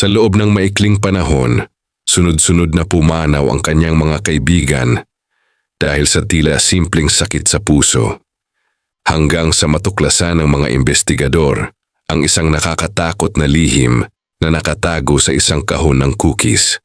Sa loob ng maikling panahon, sunod-sunod na pumanaw ang kanyang mga kaibigan dahil sa tila simpleng sakit sa puso. Hanggang sa matuklasan ng mga investigador ang isang nakakatakot na lihim na nakatago sa isang kahon ng cookies.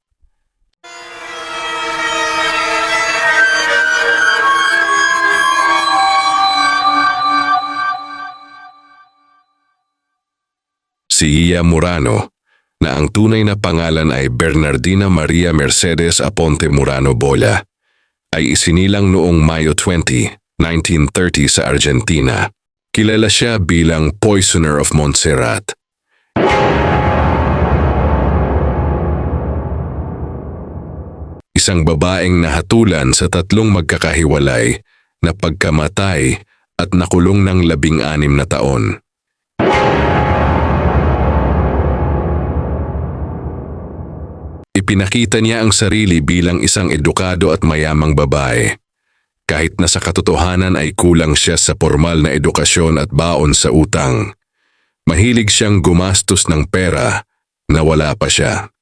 Si Iya Murano, na ang tunay na pangalan ay Bernardina Maria Mercedes Aponte Murano Bolla, ay isinilang noong Mayo 20, 1930 sa Argentina. Kilala siya bilang Poisoner of Montserrat. Isang babaeng nahatulan sa 3 magkakahiwalay na pagkamatay at nakulong ng 16 na taon. Ipinakita niya ang sarili bilang isang edukado at mayamang babae, kahit na sa katotohanan ay kulang siya sa formal na edukasyon at baon sa utang. Mahilig siyang gumastos ng pera na wala pa siya.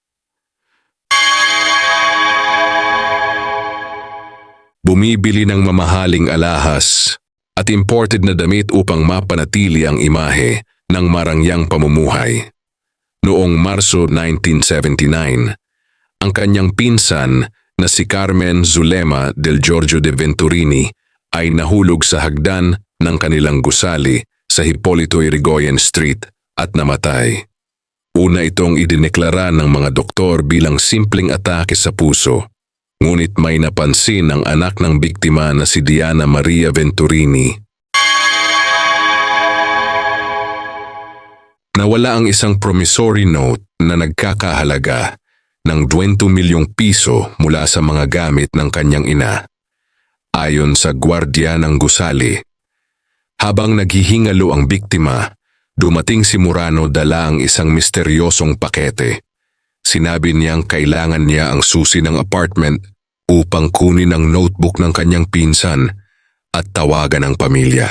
Bumibili ng mamahaling alahas at imported na damit upang mapanatili ang imahe ng marangyang pamumuhay. Noong Marso 1979, ang kanyang pinsan na si Carmen Zulema del Giorgio de Venturini ay nahulog sa hagdan ng kanilang gusali sa Hipólito Yrigoyen Street at namatay. Una itong idineklara ng mga doktor bilang simpleng atake sa puso, ngunit may napansin ang anak ng biktima na si Diana Maria Venturini. Nawala ang isang promissory note na nagkakahalaga ng 20 milyong piso mula sa mga gamit ng kanyang ina. Ayon sa gwardya ng gusali, habang naghihingalo ang biktima, dumating si Murano dala ang isang misteryosong pakete. Sinabi niyang kailangan niya ang susi ng apartment upang kunin ang notebook ng kanyang pinsan at tawagan ang pamilya.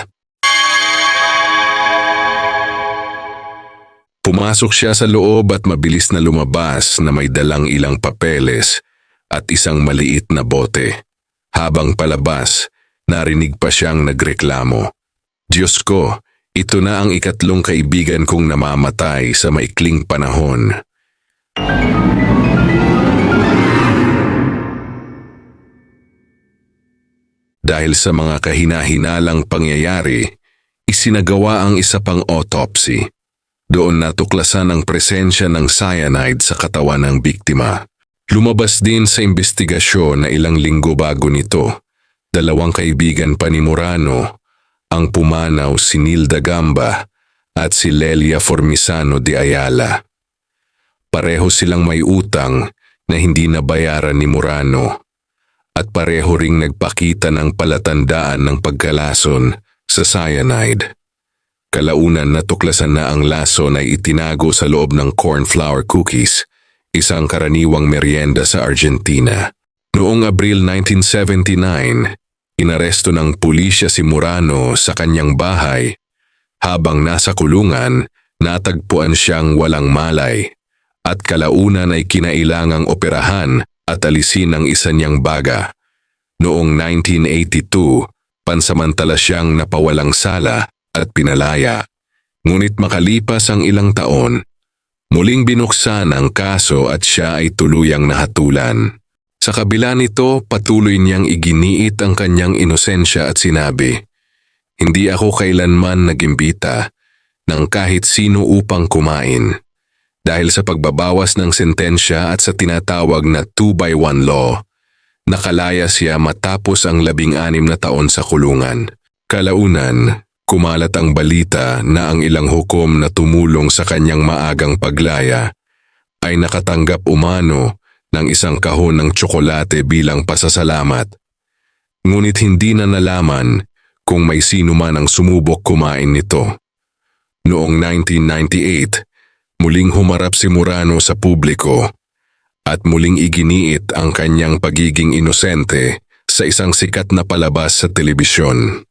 Pumasok siya sa loob at mabilis na lumabas na may dalang ilang papeles at isang maliit na bote. Habang palabas, narinig pa siyang nagreklamo. Diyos ko, ito na ang 3 kaibigan kong namamatay sa maikling panahon. Dahil sa mga kahina-hinalang pangyayari, isinagawa ang isa pang autopsy. Doon natuklasan ang presensya ng cyanide sa katawan ng biktima. Lumabas din sa investigasyon na ilang linggo bago nito, 2 kaibigan pa ni Murano, ang pumanaw si Nilda Gamba at si Lelia Formisano de Ayala. Pareho silang may utang na hindi nabayaran ni Murano at pareho ring nagpakita ng palatandaan ng pagkalason sa cyanide. Kalaunan natuklasan na ang lason ay itinago sa loob ng cornflour cookies, isang karaniwang merienda sa Argentina. Noong Abril 1979, inaresto ng pulisya si Murano sa kanyang bahay. Habang nasa kulungan, natagpuan siyang walang malay at kalaunan ay kinailangang operahan at alisin ang isa niyang baga. Noong 1982, pansamantala siyang napawalang sala at pinalaya. Ngunit makalipas ang ilang taon, muling binuksan ang kaso at siya ay tuluyang nahatulan. Sa kabila nito, patuloy niyang iginiit ang kanyang inosensya at sinabi, "Hindi ako kailanman nagimbita ng kahit sino upang kumain." Dahil sa pagbabawas ng sentensya at sa tinatawag na 2-by-1 law, nakalaya siya matapos ang 16 na taon sa kulungan. Kalaunan, kumalat ang balita na ang ilang hukom na tumulong sa kanyang maagang paglaya ay nakatanggap umano ng isang kahon ng tsokolate bilang pasasalamat. Ngunit hindi na nalaman kung may sino man ang sumubok kumain nito. Noong 1998, muling humarap si Murano sa publiko at muling iginiit ang kanyang pagiging inosente sa isang sikat na palabas sa telebisyon.